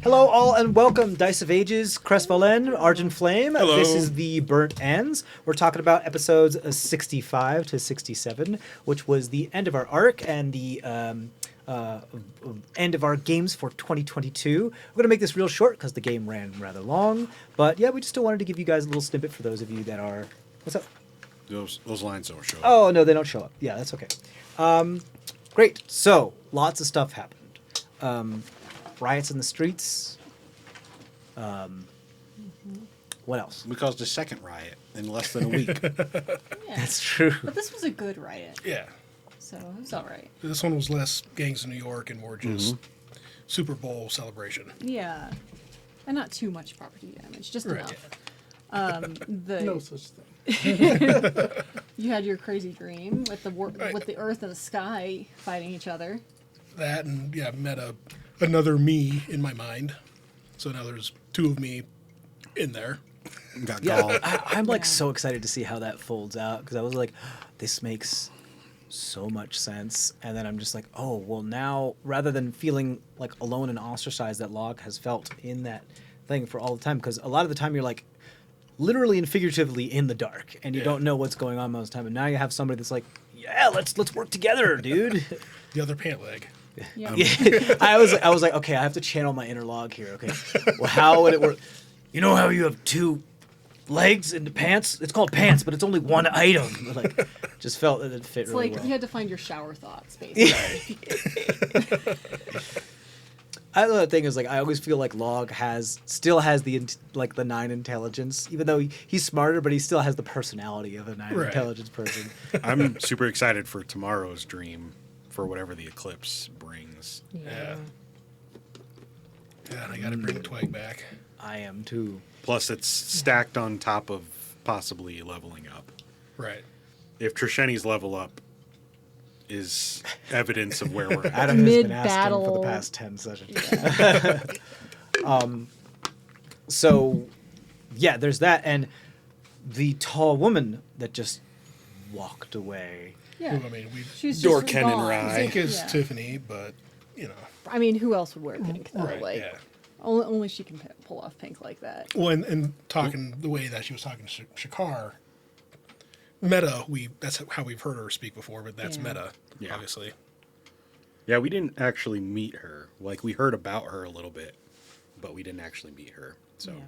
Hello, all, and welcome. Dice of Ages, CrestVahllen, Argent Flame. Hello. This is the Burnt Ends. We're talking about episodes 65 to 67, which was the end of our arc and the end of our games for 2022. We're going to make this real short because the game ran rather long. But yeah, we just still wanted to give you guys a little snippet for those of you that are... What's up? Those lines don't show up. Oh, no, they don't show up. Yeah, that's okay. Great. So, lots of stuff happened. Riots in the streets. What else? We caused a second riot in less than a week. Yeah. That's true. But this was a good riot, Yeah. so it was all right. This one was less gangs in New York and more just Super Bowl celebration. Yeah, and not too much property damage, just Right. enough. No such thing. You had your crazy dream with the Right. with the earth and the sky fighting each other. That and yeah, met another me in my mind. So now there's two of me in there. Got Yeah, called. I'm like Yeah. so excited to see how that folds out because I was like, this makes so much sense. And then I'm just like, oh, well, now rather than feeling like alone and ostracized that Log has felt in that thing for all the time, because a lot of the time you're like literally and figuratively in the dark and you Yeah. don't know what's going on most of the time. And now you have somebody that's like, yeah, let's work together, dude. The other pant leg. Yeah. Yeah, I was like, okay, I have to channel my inner Log here. Okay, well, how would it work? You know how you have two legs in the pants? It's called pants, but it's only one item. Like, just felt that it fit It's really like well. you had to find your shower thoughts, basically. I know the thing is, like, I always feel like Log still has the 9 intelligence, even though he's smarter, but he still has the personality of a 9 Right. intelligence person. I'm super excited for tomorrow's dream for whatever the eclipse brings. Yeah. Yeah, and I got to bring Twig back. I am too. Plus, it's stacked on top of possibly leveling up. Right. If Trisheni's level up is evidence of where we're at. Adam has been asking for the Mid-battle. past 10 sessions. So, yeah, there's that, and the tall woman that just walked away. Yeah. Who, I mean, we She's Door just Ken and gone. Rye. think is Yeah. Tiffany, but you know. I mean, who else would wear pink though? Right. Like, Yeah. only she can pull off pink like that. Well, and talking the way that she was talking to Shakar, meta, that's how we've heard her speak before, but that's Yeah. meta, Yeah. obviously. Yeah, we didn't actually meet her. Like, we heard about her a little bit, but we didn't actually meet her. So Yeah.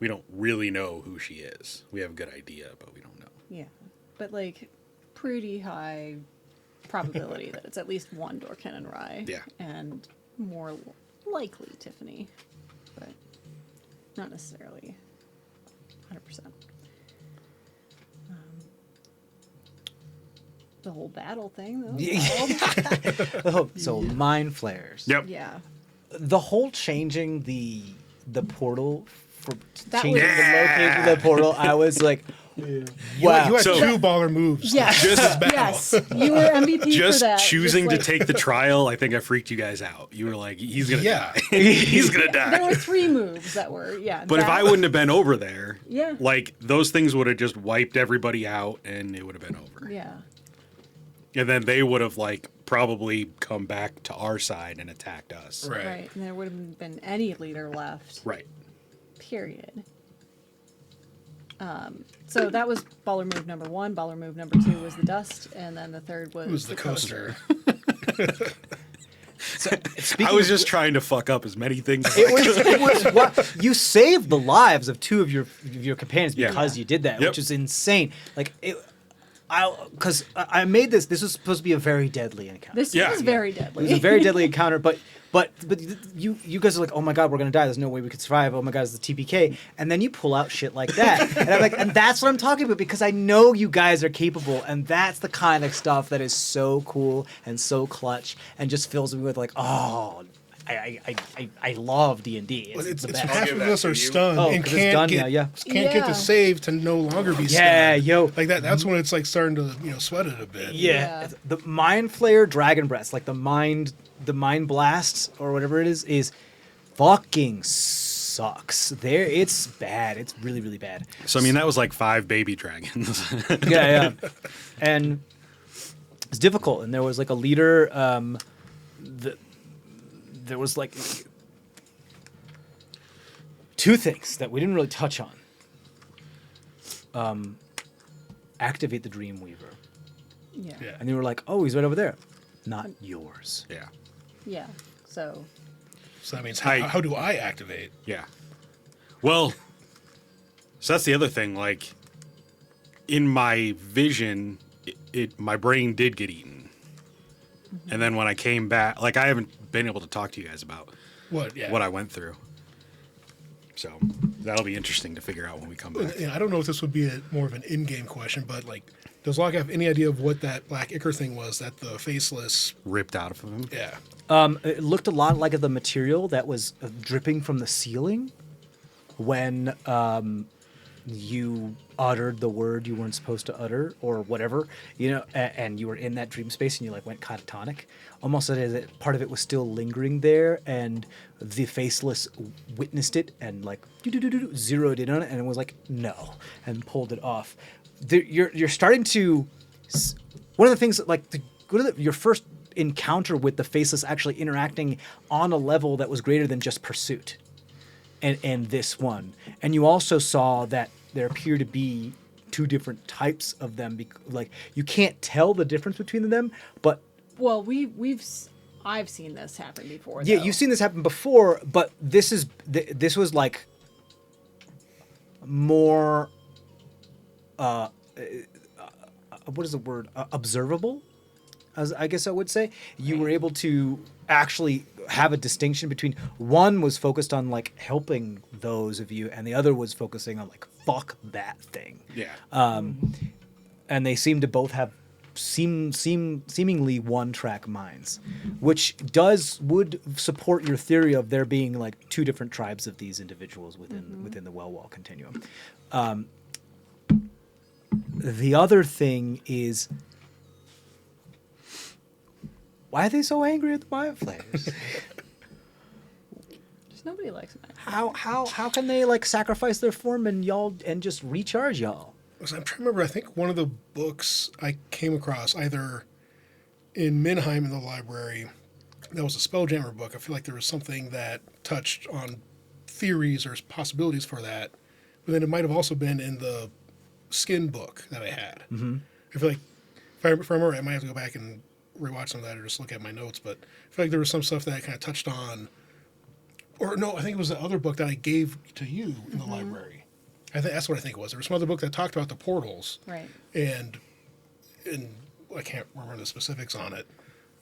we don't really know who she is. We have a good idea, but we don't know. Yeah, but like pretty high probability that it's at least one Dorken and Rye. Yeah. And more likely Tiffany, but not necessarily 100%. The whole battle thing, though. Oh, so mind flares. Yep. Yeah. The whole changing the portal for That changing was- the location of the portal, I was like, You wow. had So- two baller moves. Yes. Just battle. Yes. You were MVP Just for that. choosing Just to like- take the trial, I think I freaked you guys out. You were like, he's gonna Yeah. die. He's gonna There die. were 3 moves that were, yeah. But if that- I wouldn't have been over there, Yeah. like those things would have just wiped everybody out and it would have been over. Yeah. And then they would have like probably come back to our side and attacked us. Right. Right. And there wouldn't been any leader left. Right. Period. So that was baller move number 1. Baller move number 2 was the dust, and then the third was It was the coaster. I was just trying to fuck up as many things. As I It was what you saved the lives of 2 of your companions Yeah. because you did that, Yep. which is insane. Like because I made this. This was supposed to be a very deadly encounter. This Yeah. was very It deadly. was a very deadly encounter, but you guys are like, oh my god, we're gonna die. There's no way we could survive. Oh my god, it's the TPK, and then you pull out shit like that, and I'm like, and that's what I'm talking about because I know you guys are capable, and that's the kind of stuff that is so cool and so clutch, and just fills me with like, oh, I love D&D. It's the best. half of us are stunned Oh, and 'cause it's can't done get now, yeah. can't get Yeah. the save to no longer be stunned. Yeah, yo. Like that. That's when it's like starting to sweat it a bit. Yeah. Yeah. The Mind Flayer Dragon Breath, like the mind blast or whatever it is fucking sucks. It's bad. It's really, really bad. So I mean, that was like 5 baby dragons. Yeah. And it's difficult. And there was like a leader. There was like two things that we didn't really touch on. Activate the Dreamweaver. Yeah. Yeah. And they were like, oh, he's right over there. Not yours. Yeah. Yeah. So So that means I- how do I activate? Yeah. Well, so that's the other thing. Like, in my vision, my brain did get eaten. And then when I came back, like, I haven't been able to talk to you guys about What? Yeah. what I went through. So that'll be interesting to figure out when we come back. Yeah, I don't know if this would be more of an in-game question, but like, does Locke have any idea of what that black ichor thing was that the faceless? Ripped out of him. Yeah. It looked a lot like the material that was dripping from the ceiling when you uttered the word you weren't supposed to utter or whatever, and you were in that dream space and you like went catatonic. Almost as if part of it was still lingering there, and the faceless witnessed it and like zeroed in on it, and it was like no, and pulled it off. You're starting to. One of the things that like your first encounter with the faceless actually interacting on a level that was greater than just pursuit. And this one. And you also saw that there appear to be two different types of them. Like, you can't tell the difference between them, but... well, I've seen this happen before. Yeah, though. you've seen this happen before, but this was like more... what is the word? Observable, as I guess I would say. You were able to actually have a distinction between one was focused on like helping those of you, and the other was focusing on like fuck that thing. Yeah. And they seem to both have seemingly one-track minds, which would support your theory of there being like two different tribes of these individuals within the Well continuum. The other thing is, why are they so angry at the Bioflares? Just nobody likes mine. How can they like sacrifice their form and just recharge y'all? I'm trying to remember. I think one of the books I came across either in Minheim in the library, that was a Spelljammer book. I feel like there was something that touched on theories or possibilities for that, but then it might have also been in the Skin book that I had. Mm-hmm. I feel like if I remember, I might have to go back and rewatch some of that or just look at my notes. But I feel like there was some stuff that I kind of touched on, or no, I think it was the other book that I gave to you in the library. I think that's what I think it was. There was some other book that talked about the portals, Right. and I can't remember the specifics on it.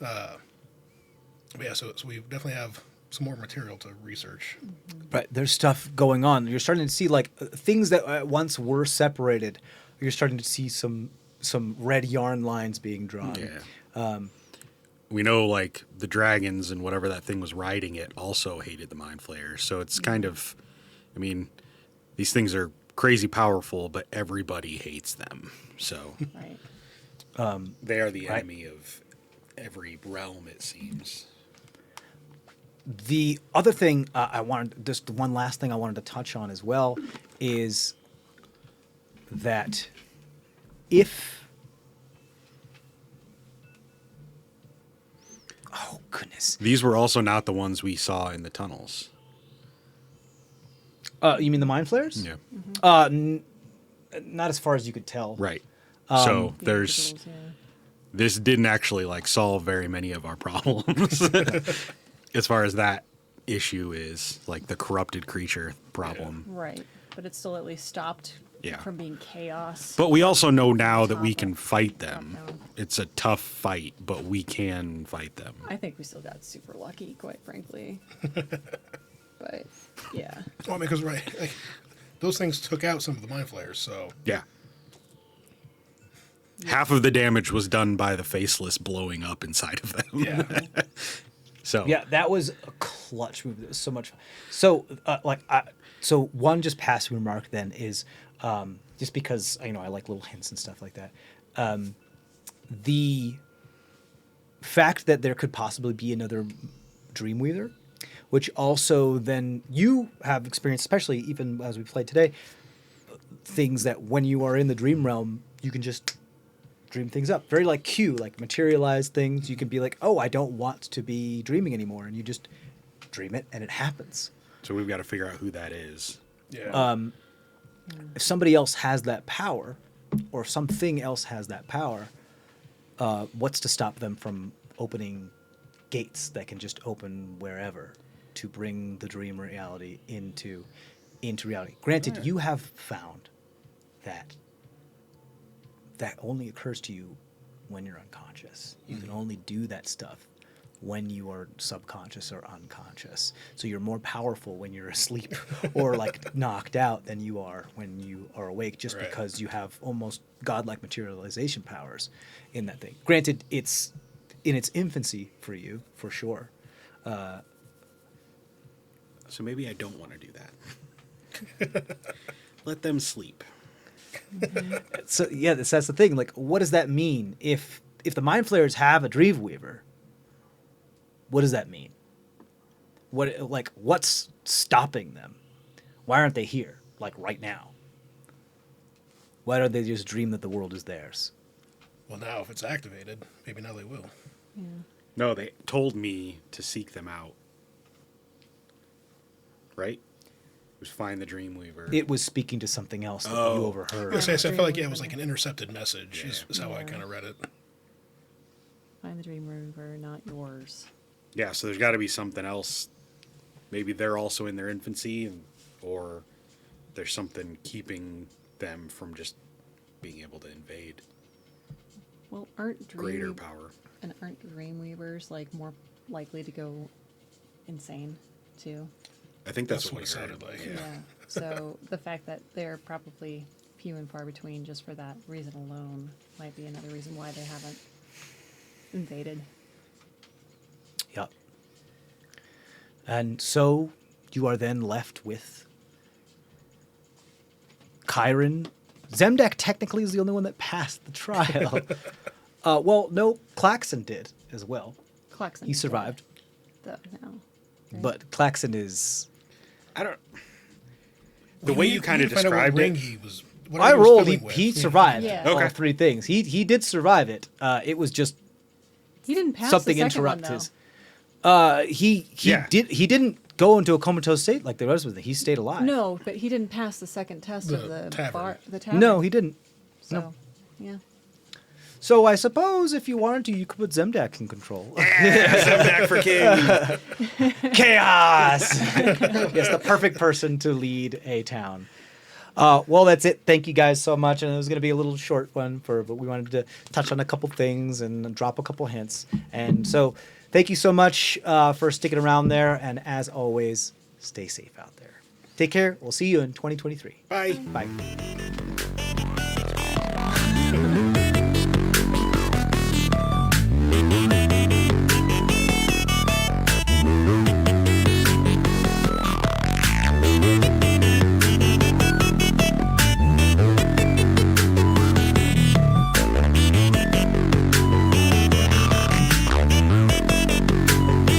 But yeah, so we definitely have some more material to research. Right, there's stuff going on. You're starting to see like things that once were separated. You're starting to see some red yarn lines being drawn. Yeah. We know, like, the dragons and whatever that thing was riding it also hated the Mind Flayers. So it's kind of, I mean, these things are crazy powerful, but everybody hates them. So Right. they are the enemy of every realm, it seems. The other thing just one last thing I wanted to touch on as well is that if... Oh, goodness. These were also not the ones we saw in the tunnels. You mean the Mind Flayers? Yeah. Not as far as you could tell. Right. So The there's... individuals, yeah. This didn't actually, like, solve very many of our problems. As far as that issue is, like, the corrupted creature problem. Right. But it still at least stopped Yeah. from being chaos. But we also know now that we Top can it. fight them. Top down. It's a tough fight, but we can fight them. I think we still got super lucky, quite frankly. But yeah. Well, because like those things took out some of the Mind Flayers, so Yeah. Half of the damage was done by the faceless blowing up inside of them. yeah. So Yeah, that was a clutch move. That was so much fun. So, so one just passive remark then is, just because I like little hints and stuff like that. The fact that there could possibly be another Dreamweaver, which also then you have experienced, especially even as we played today, things that when you are in the dream realm, you can just dream things up. Very like Q, like materialize things. You can be like, oh, I don't want to be dreaming anymore. And you just dream it and it happens. So we've got to figure out who that is. Yeah. If somebody else has that power, or something else has that power, what's to stop them from opening gates that can just open wherever to bring the dream reality into reality? Granted, you have found that only occurs to you when you're unconscious. You can only do that stuff when you are subconscious or unconscious. So you're more powerful when you're asleep or like knocked out than you are when you are awake, just Right. because you have almost godlike materialization powers in that thing. Granted, it's in its infancy for you, for sure. So maybe I don't want to do that. Let them sleep. So yeah, that's the thing. Like, what does that mean? If the Mind Flayers have a Dreamweaver, what does that mean? What's stopping them? Why aren't they here? Like right now? Why don't they just dream that the world is theirs? Well, now if it's activated, maybe now they will. Yeah. No, they told me to seek them out. Right? It was find the Dreamweaver. It was speaking to something else that you Oh. overheard. I felt like it was like an intercepted message. Is how I Yeah. kind of read it. Find the Dreamweaver, not yours. Yeah, so there's got to be something else. Maybe they're also in their infancy, or there's something keeping them from just being able to invade. Well, aren't Greater power. and aren't Dreamweavers like more likely to go insane too? I think that's That's what what we it heard. sounded like. Yeah. So the fact that they're probably few and far between just for that reason alone might be another reason why they haven't invaded. Yep. And so you are then left with Chiron. Zemdak technically is the only one that passed the trial. Well, no, Klaxon did as well. Klaxon. He survived. Though now. Right? But Klaxon is... I don't. The way you kind of find out what described ring it. he was. I whatever he was rolled. fiddling with. He survived Yeah. all Okay. three things. He did survive it. It was just He didn't pass something the second interrupt one, his. though. Yeah. He didn't go into a comatose state like the rest of them. He stayed alive. No, but he didn't pass the second test of The the tavern. bar. The tavern. No, he didn't. So, yeah. So I suppose if you wanted to, you could put Zemdak in control. Zemdak for king. Chaos. Yes, the perfect person to lead a town. Well, that's it. Thank you guys so much. And it was going to be a little short one, but we wanted to touch on a couple things and drop a couple hints. And so thank you so much for sticking around there. And as always, stay safe out there. Take care. We'll see you in 2023. Bye. Bye.